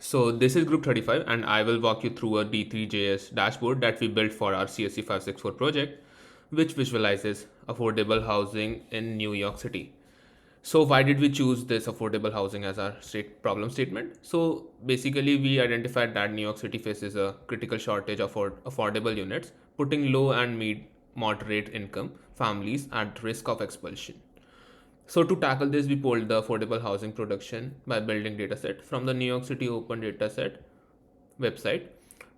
So this is Group 35 and I will walk you through a D3JS dashboard that we built for our CSC 564 project, which visualizes affordable housing in New York City. So why did we choose this affordable housing as our problem statement? So basically we identified that New York City faces a critical shortage of affordable units, putting low and mid moderate income families at risk of expulsion. So to tackle this, we pulled the affordable housing production by building dataset from the New York City Open Dataset website.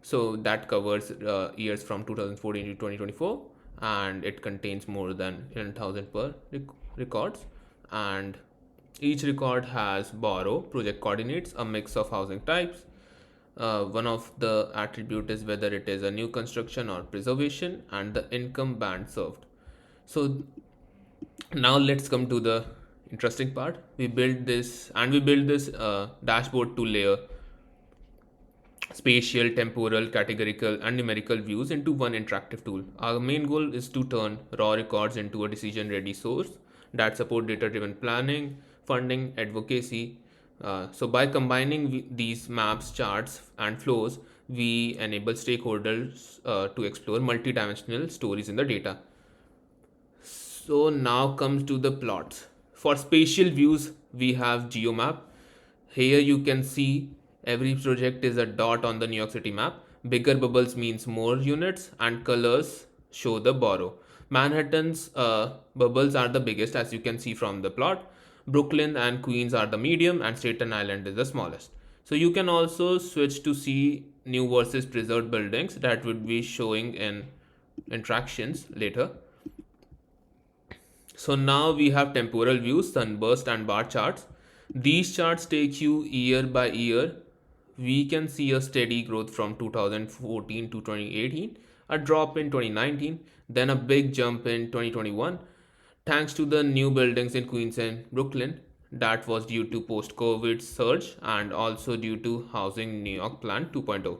So that covers years from 2014 to 2024, and it contains more than 11,000 per records. And each record has borrow project coordinates, a mix of housing types. One of the attribute is whether it is a new construction or preservation, and the income band served. So now let's come to the interesting part. We built this dashboard to layer spatial, temporal, categorical, and numerical views into one interactive tool. Our main goal is to turn raw records into a decision ready source that support data driven planning, funding, advocacy. So by combining these maps, charts, and flows, we enable stakeholders to explore multidimensional stories in the data. So now comes to the plots. For spatial views, we have GeoMap. Here you can see every project is a dot on the New York City map. Bigger bubbles means more units, and colors show the borrow. Manhattan's bubbles are the biggest, as you can see from the plot. Brooklyn and Queens are the medium, and Staten Island is the smallest. So you can also switch to see new versus preserved buildings that would be showing in interactions later. So now we have temporal views, sunburst and bar charts. These charts take you year by year. We can see a steady growth from 2014 to 2018, a drop in 2019, then a big jump in 2021 thanks to the new buildings in Queens and Brooklyn. That was due to post-COVID surge and also due to Housing New York Plan 2.0.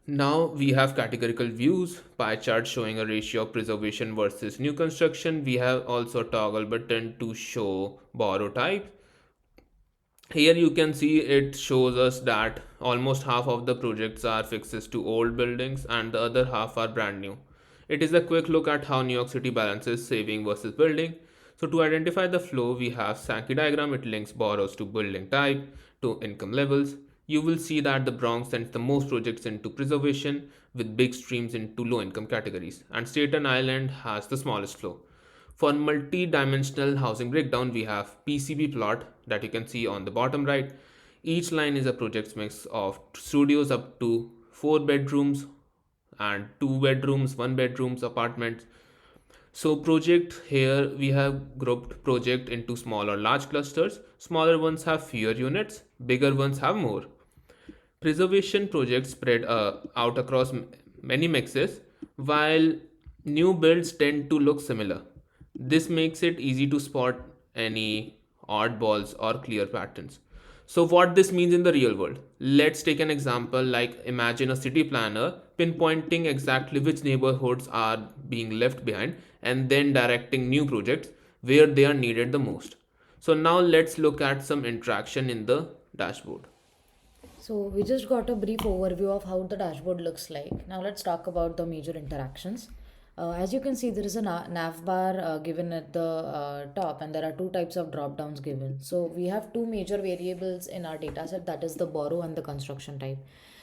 Now we have categorical views, pie chart showing a ratio of preservation versus new construction. We have also toggle button to show borrow type. Here you can see it shows us that almost half of the projects are fixes to old buildings and the other half are brand new. It is a quick look at how New York City balances saving versus building. So to identify the flow, we have Sankey diagram. It links borrows to building type, to income levels. You will see that the Bronx sends the most projects into preservation with big streams into low income categories, and Staten Island has the smallest flow. For multi-dimensional housing breakdown, we have PCB plot that you can see on the bottom right. Each line is a project's mix of studios up to 4 bedrooms and 2 bedrooms, 1 bedrooms, apartments. So project here we have grouped project into small or large clusters. Smaller ones have fewer units, bigger ones have more. Preservation projects spread out across many mixes, while new builds tend to look similar. This makes it easy to spot any oddballs or clear patterns. So, what this means in the real world? Let's take an example like imagine a city planner pinpointing exactly which neighborhoods are being left behind and then directing new projects where they are needed the most. So, now let's look at some interaction in the dashboard. So we just got a brief overview of how the dashboard looks like. Now let's talk about the major interactions. As you can see, there is a nav bar given at the top, and there are two types of drop downs given. So we have two major variables in our data set, that is the borrow and the construction type.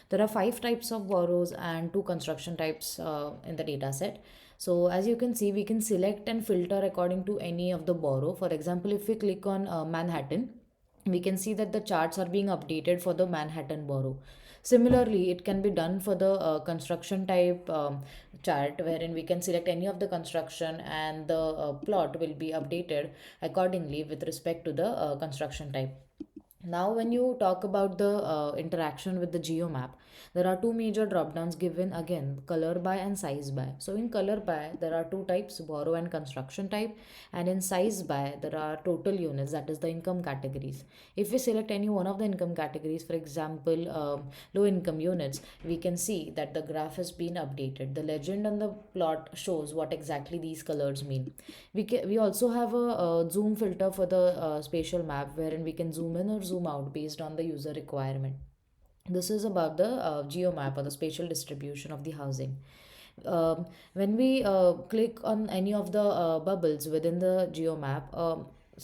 There are five types of borrows and two construction types in the data set. So as you can see, we can select and filter according to any of the borrow. For example, if we click on Manhattan, we can see that the charts are being updated for the Manhattan Borough. Similarly, it can be done for the construction type chart, wherein we can select any of the construction and the plot will be updated accordingly with respect to the construction type. Now, when you talk about the interaction with the geomap, there are two major drop downs given again, color by and size by. So, in color by, there are two types, borrow and construction type, and in size by, there are total units, that is the income categories. If we select any one of the income categories, for example, low income units, we can see that the graph has been updated. The legend on the plot shows what exactly these colors mean. We also have a zoom filter for the spatial map, wherein we can zoom in or zoom out based on the user requirement. This is about the geomap or the spatial distribution of the housing. When we click on any of the bubbles within the geomap,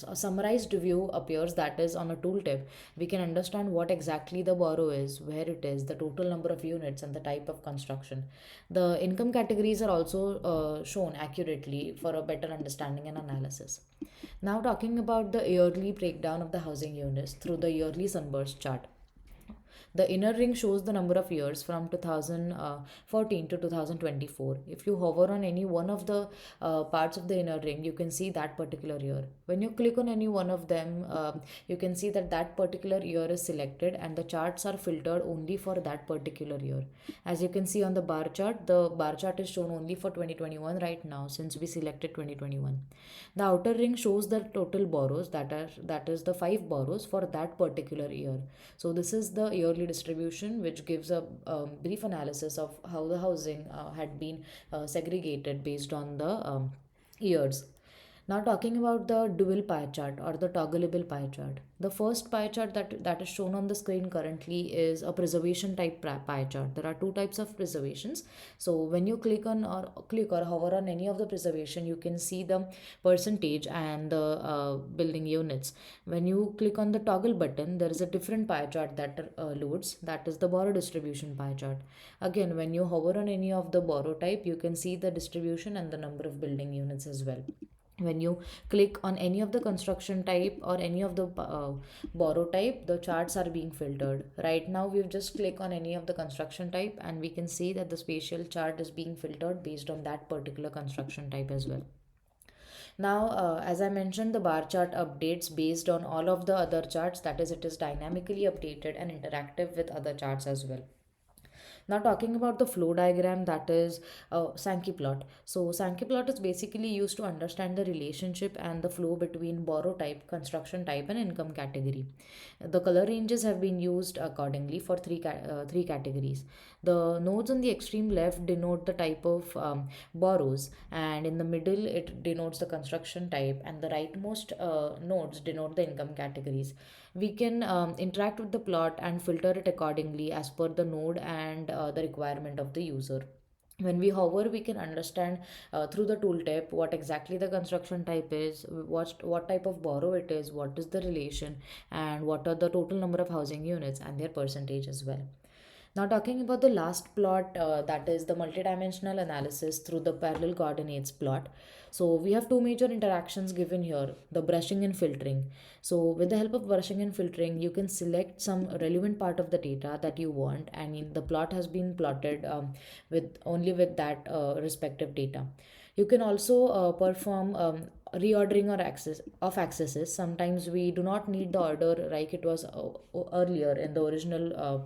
a summarized view appears, that is on a tooltip. We can understand what exactly the borrow is, where it is, the total number of units, and the type of construction. The income categories are also shown accurately for a better understanding and analysis. Now, talking about the yearly breakdown of the housing units through the yearly sunburst chart. The inner ring shows the number of years from 2014 to 2024. If you hover on any one of the parts of the inner ring, you can see that particular year. When you click on any one of them, you can see that that particular year is selected and the charts are filtered only for that particular year. As you can see on the bar chart is shown only for 2021 right now since we selected 2021. The outer ring shows the total borrows, that is the 5 borrows for that particular year. So this is the yearly distribution, which gives a brief analysis of how the housing had been segregated based on the years. Now, talking about the dual pie chart or the toggleable pie chart. The first pie chart that is shown on the screen currently is a preservation type pie chart. There are two types of preservations. So when you click or hover on any of the preservation, you can see the percentage and the building units. When you click on the toggle button, there is a different pie chart that loads. That is the borrow distribution pie chart. Again, when you hover on any of the borrow type, you can see the distribution and the number of building units as well. When you click on any of the construction type or any of the borrow type, the charts are being filtered. Right now we've just click on any of the construction type and we can see that the spatial chart is being filtered based on that particular construction type as well. Now, as I mentioned, the bar chart updates based on all of the other charts, that is, it is dynamically updated and interactive with other charts as well. Now, talking about the flow diagram, that is Sankey plot. So Sankey plot is basically used to understand the relationship and the flow between borrow type, construction type, and income category. The color ranges have been used accordingly for three categories. The nodes on the extreme left denote the type of borrows, and in the middle it denotes the construction type, and the rightmost nodes denote the income categories. We can interact with the plot and filter it accordingly as per the node and the requirement of the user. When we hover, we can understand through the tooltip what exactly the construction type is, what type of borrow it is, what is the relation, and what are the total number of housing units and their percentage as well. Now, talking about the last plot, that is the multidimensional analysis through the parallel coordinates plot. So, we have two major interactions given here, the brushing and filtering. So, with the help of brushing and filtering, you can select some relevant part of the data that you want, and the plot has been plotted with that respective data. You can also perform reordering or access of accesses. Sometimes we do not need the order like it was earlier in the original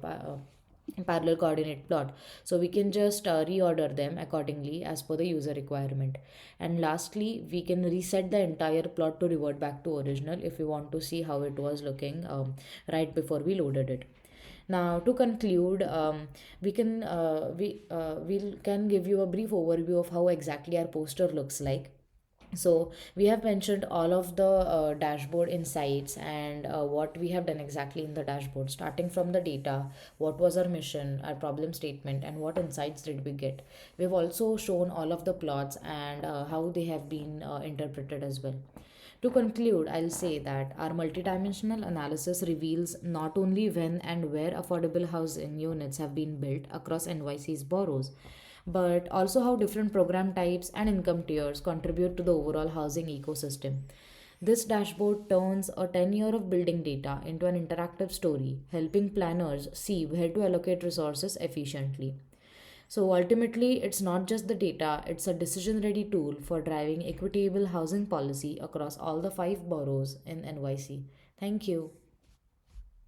parallel coordinate plot, so we can just reorder them accordingly as per the user requirement. And lastly, we can reset the entire plot to revert back to original if we want to see how it was looking right before we loaded it. Now, to conclude, we can give you a brief overview of how exactly our poster looks like. So we have mentioned all of the dashboard insights and what we have done exactly in the dashboard, starting from the data, what was our mission, our problem statement, and what insights did we get. We've also shown all of the plots and how they have been interpreted as well. To conclude, I'll say that our multidimensional analysis reveals not only when and where affordable housing units have been built across NYC's boroughs, but also how different program types and income tiers contribute to the overall housing ecosystem. This dashboard turns a 10-year of building data into an interactive story, helping planners see where to allocate resources efficiently. So ultimately, it's not just the data, it's a decision ready tool for driving equitable housing policy across all the 5 boroughs in NYC. Thank you.